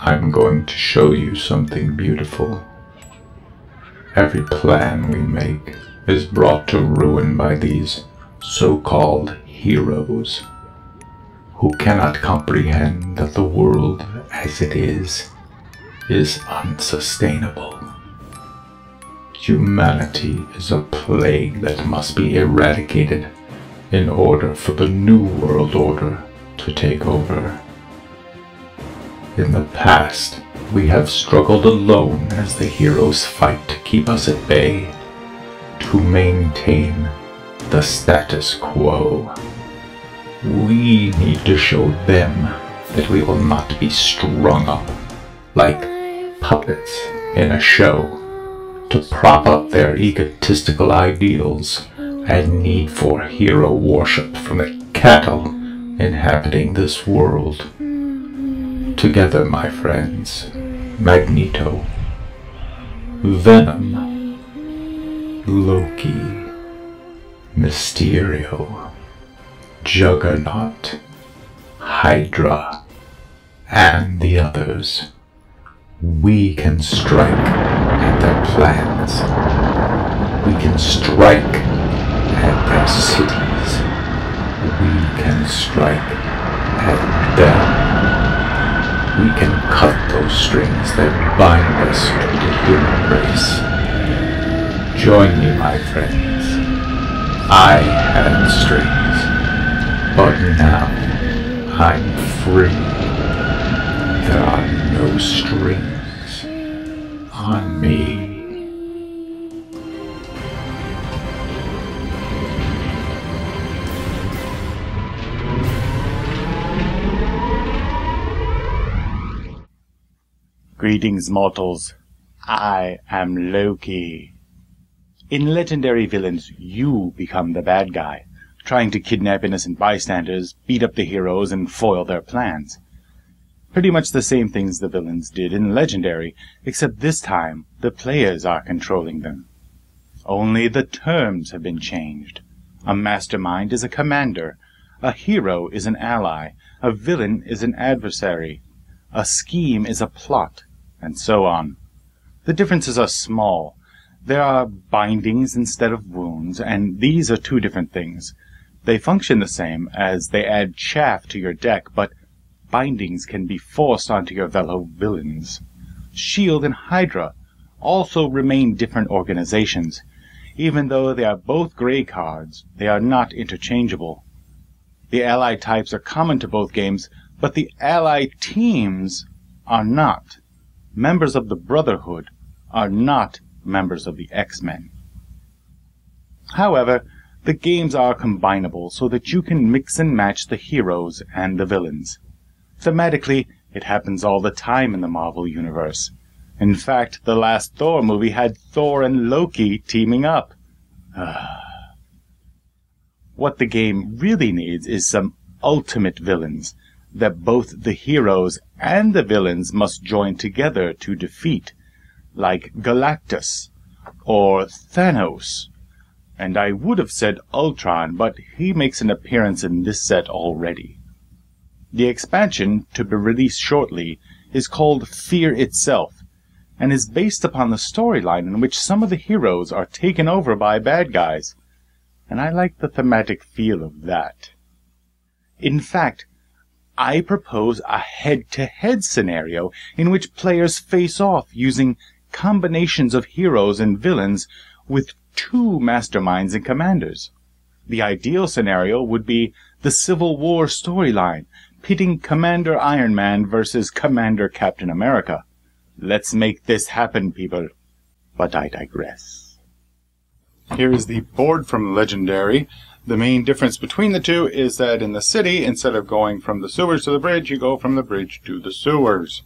I'm going to show you something beautiful. Every plan we make is brought to ruin by these so-called heroes, who cannot comprehend that the world as it is unsustainable. Humanity is a plague that must be eradicated in order for the New World Order to take over. In the past, we have struggled alone as the heroes fight to keep us at bay, to maintain the status quo. We need to show them that we will not be strung up like puppets in a show to prop up their egotistical ideals and need for hero worship from the cattle inhabiting this world. Together, my friends, Magneto, Venom, Loki, Mysterio, Juggernaut, Hydra, and the others, we can strike at their plans. We can strike at their cities. We can strike at them. We can cut those strings that bind us to the human race. Join me, my friends. I had strings, but now I'm free. There are no strings on me. Greetings, mortals. I am Loki. In Legendary Villains, you become the bad guy, trying to kidnap innocent bystanders, beat up the heroes, and foil their plans. Pretty much the same things the villains did in Legendary, except this time the players are controlling them. Only the terms have been changed. A mastermind is a commander, a hero is an ally, a villain is an adversary, a scheme is a plot, and so on. The differences are small. There are bindings instead of wounds, and these are two different things. They function the same, as they add chaff to your deck, but bindings can be forced onto your fellow villains. Shield and Hydra also remain different organizations. Even though they are both gray cards, they are not interchangeable. The ally types are common to both games, but the ally teams are not. Members of the Brotherhood are not members of the X-Men. However, the games are combinable so that you can mix and match the heroes and the villains. Thematically, it happens all the time in the Marvel Universe. In fact, the last Thor movie had Thor and Loki teaming up. What the game really needs is some ultimate villains that both the heroes and the villains must join together to defeat, like Galactus or Thanos. And I would have said Ultron, but he makes an appearance in this set already. The expansion, to be released shortly, is called Fear Itself, and is based upon the storyline in which some of the heroes are taken over by bad guys, and I like the thematic feel of that. In fact, I propose a head-to-head scenario in which players face off using combinations of heroes and villains with two masterminds and commanders. The ideal scenario would be the Civil War storyline, pitting Commander Iron Man versus Commander Captain America. Let's make this happen, people. But I digress. Here is the board from Legendary. The main difference between the two is that in the city, instead of going from the sewers to the bridge, you go from the bridge to the sewers.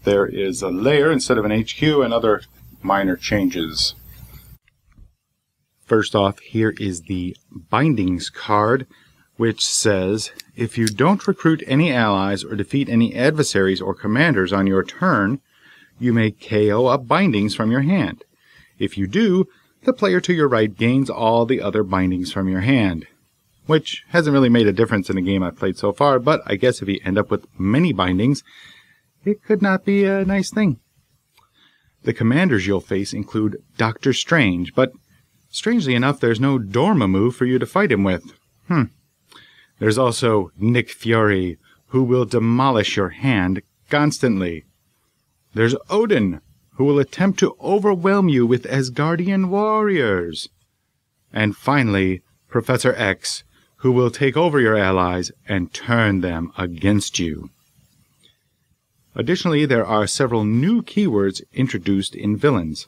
There is a layer instead of an HQ and other minor changes. First off, here is the Bindings card, which says, if you don't recruit any allies or defeat any adversaries or commanders on your turn, you may KO a Bindings from your hand. If you do, the player to your right gains all the other bindings from your hand, which hasn't really made a difference in the game I've played so far, but I guess if you end up with many bindings, it could not be a nice thing. The commanders you'll face include Doctor Strange, but strangely enough, there's no Dormammu for you to fight him with. There's also Nick Fury, who will demolish your hand constantly. There's Odin, who will attempt to overwhelm you with Asgardian warriors. And finally, Professor X, who will take over your allies and turn them against you. Additionally, there are several new keywords introduced in villains.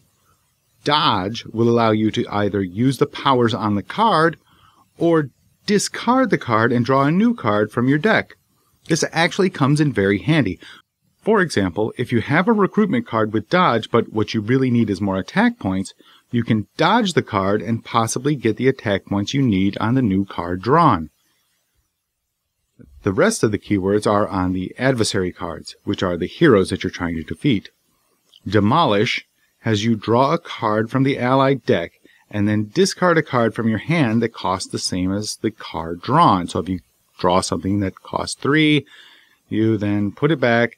Dodge will allow you to either use the powers on the card or discard the card and draw a new card from your deck. This actually comes in very handy. For example, if you have a recruitment card with dodge, but what you really need is more attack points, you can dodge the card and possibly get the attack points you need on the new card drawn. The rest of the keywords are on the adversary cards, which are the heroes that you're trying to defeat. Demolish has you draw a card from the allied deck and then discard a card from your hand that costs the same as the card drawn. So if you draw something that costs 3, you then put it back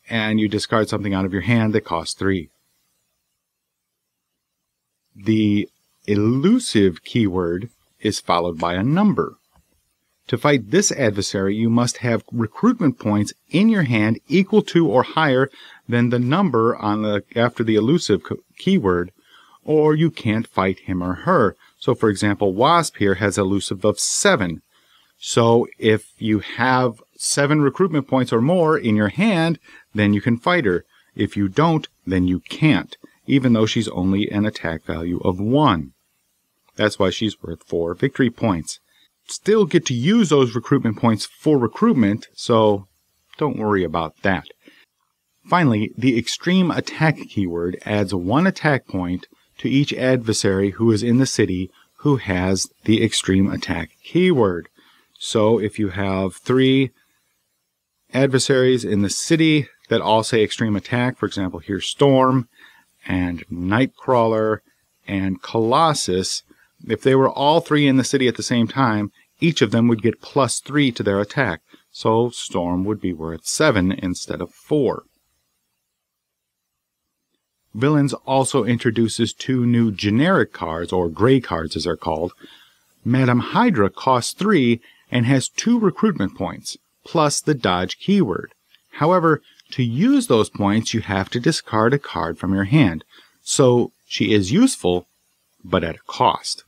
and you discard something out of your hand that costs 3. The elusive keyword is followed by a number. To fight this adversary, you must have recruitment points in your hand equal to or higher than the number on after the elusive keyword, or you can't fight him or her. So, for example, Wasp here has elusive of 7. So if you have 7 recruitment points or more in your hand, then you can fight her. If you don't, then you can't, even though she's only an attack value of 1. That's why she's worth 4 victory points. Still get to use those recruitment points for recruitment, so don't worry about that. Finally, the extreme attack keyword adds 1 attack point to each adversary who is in the city who has the extreme attack keyword. So if you have 3 adversaries in the city that all say extreme attack, for example, here's Storm and Nightcrawler and Colossus, if they were all 3 in the city at the same time, each of them would get +3 to their attack, so Storm would be worth 7 instead of 4. Villains also introduces 2 new generic cards, or gray cards as they're called. Madam Hydra costs 3 and has 2 recruitment points, plus the dodge keyword. However, to use those points, you have to discard a card from your hand, so she is useful, but at a cost.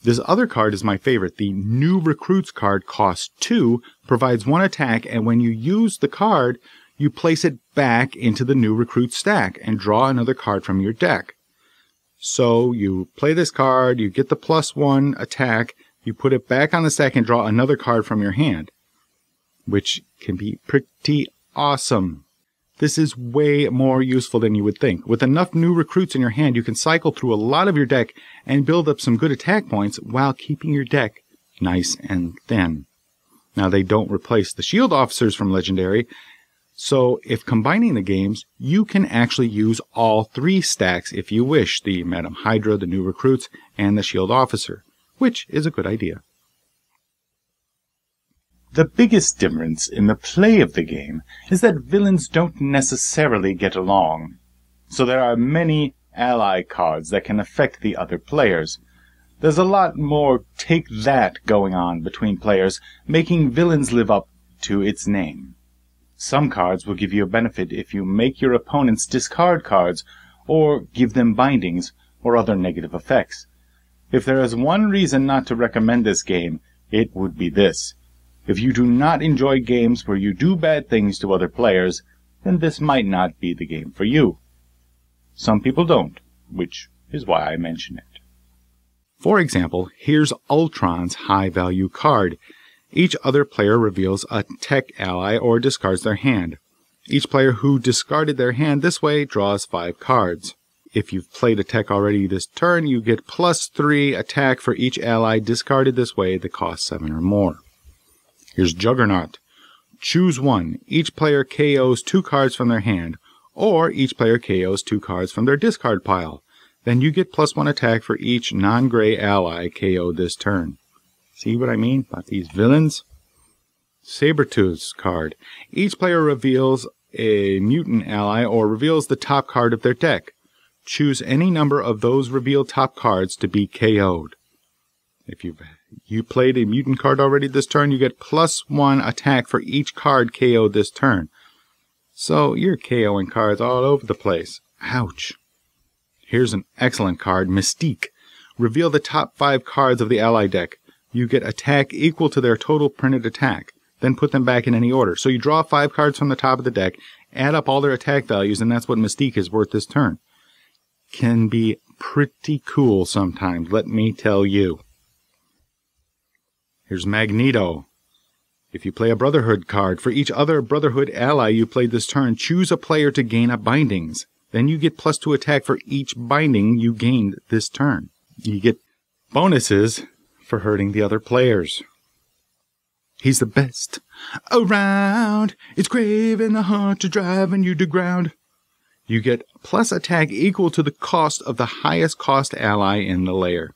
This other card is my favorite. The New Recruits card costs 2, provides 1 attack, and when you use the card, you place it back into the New Recruit stack and draw another card from your deck. So you play this card, you get the +1 attack, you put it back on the stack and draw another card from your hand, which can be pretty awesome. This is way more useful than you would think. With enough new recruits in your hand, you can cycle through a lot of your deck and build up some good attack points while keeping your deck nice and thin. Now, they don't replace the shield officers from Legendary, so if combining the games, you can actually use all 3 stacks if you wish, the Madam Hydra, the new recruits, and the shield officer, which is a good idea. The biggest difference in the play of the game is that villains don't necessarily get along, so there are many ally cards that can affect the other players. There's a lot more take that going on between players, making villains live up to its name. Some cards will give you a benefit if you make your opponents discard cards, or give them bindings, or other negative effects. If there is one reason not to recommend this game, it would be this. If you do not enjoy games where you do bad things to other players, then this might not be the game for you. Some people don't, which is why I mention it. For example, here's Ultron's high-value card. Each other player reveals a tech ally or discards their hand. Each player who discarded their hand this way draws 5 cards. If you've played a tech already this turn, you get +3 attack for each ally discarded this way that costs 7 or more. Here's Juggernaut. Choose one. Each player KOs 2 cards from their hand, or each player KOs 2 cards from their discard pile. Then you get +1 attack for each non-gray ally KO'd this turn. See what I mean about these villains? Sabretooth's card. Each player reveals a mutant ally or reveals the top card of their deck. Choose any number of those revealed top cards to be KO'd. If you played a mutant card already this turn, you get +1 attack for each card KO'd this turn. So you're KOing cards all over the place. Ouch. Here's an excellent card, Mystique. Reveal the top 5 cards of the ally deck. You get attack equal to their total printed attack. Then put them back in any order. So you draw 5 cards from the top of the deck, add up all their attack values, and that's what Mystique is worth this turn. Can be pretty cool sometimes, let me tell you. Here's Magneto. If you play a Brotherhood card, for each other Brotherhood ally you played this turn, choose a player to gain a bindings. Then you get +2 attack for each binding you gained this turn. You get bonuses for hurting the other players. He's the best around. It's craving the heart to driving you to ground. You get plus attack equal to the cost of the highest cost ally in the layer.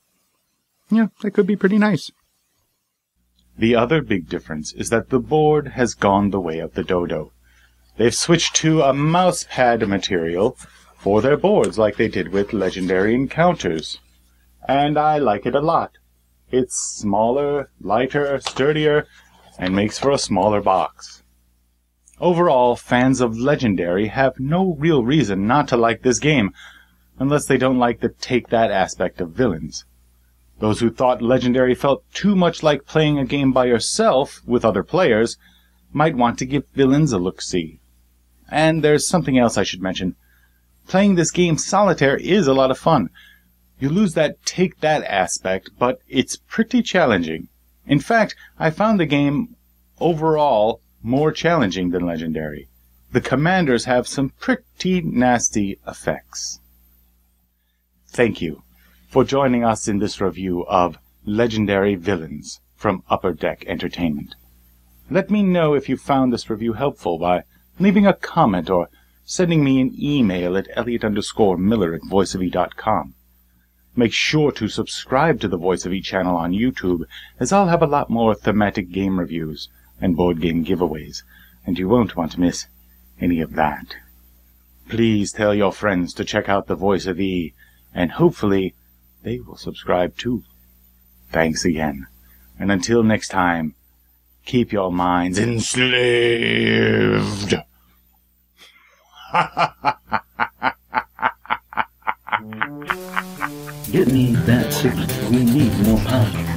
Yeah, that could be pretty nice. The other big difference is that the board has gone the way of the dodo. They've switched to a mouse pad material for their boards like they did with Legendary Encounters. And I like it a lot. It's smaller, lighter, sturdier, and makes for a smaller box. Overall, fans of Legendary have no real reason not to like this game, unless they don't like the take-that aspect of villains. Those who thought Legendary felt too much like playing a game by yourself with other players might want to give villains a look-see. And there's something else I should mention. Playing this game solitaire is a lot of fun. You lose that take-that aspect, but it's pretty challenging. In fact, I found the game overall more challenging than Legendary. The commanders have some pretty nasty effects. Thank you for joining us in this review of Legendary Villains from Upper Deck Entertainment. Let me know if you found this review helpful by leaving a comment or sending me an email at elliott_miller@voiceofe.com. Make sure to subscribe to the Voice of E channel on YouTube, as I'll have a lot more thematic game reviews and board game giveaways, and you won't want to miss any of that. Please tell your friends to check out the Voice of E, and hopefully they will subscribe too. Thanks again, and until next time, keep your minds enslaved. Get me that signal. We need more power.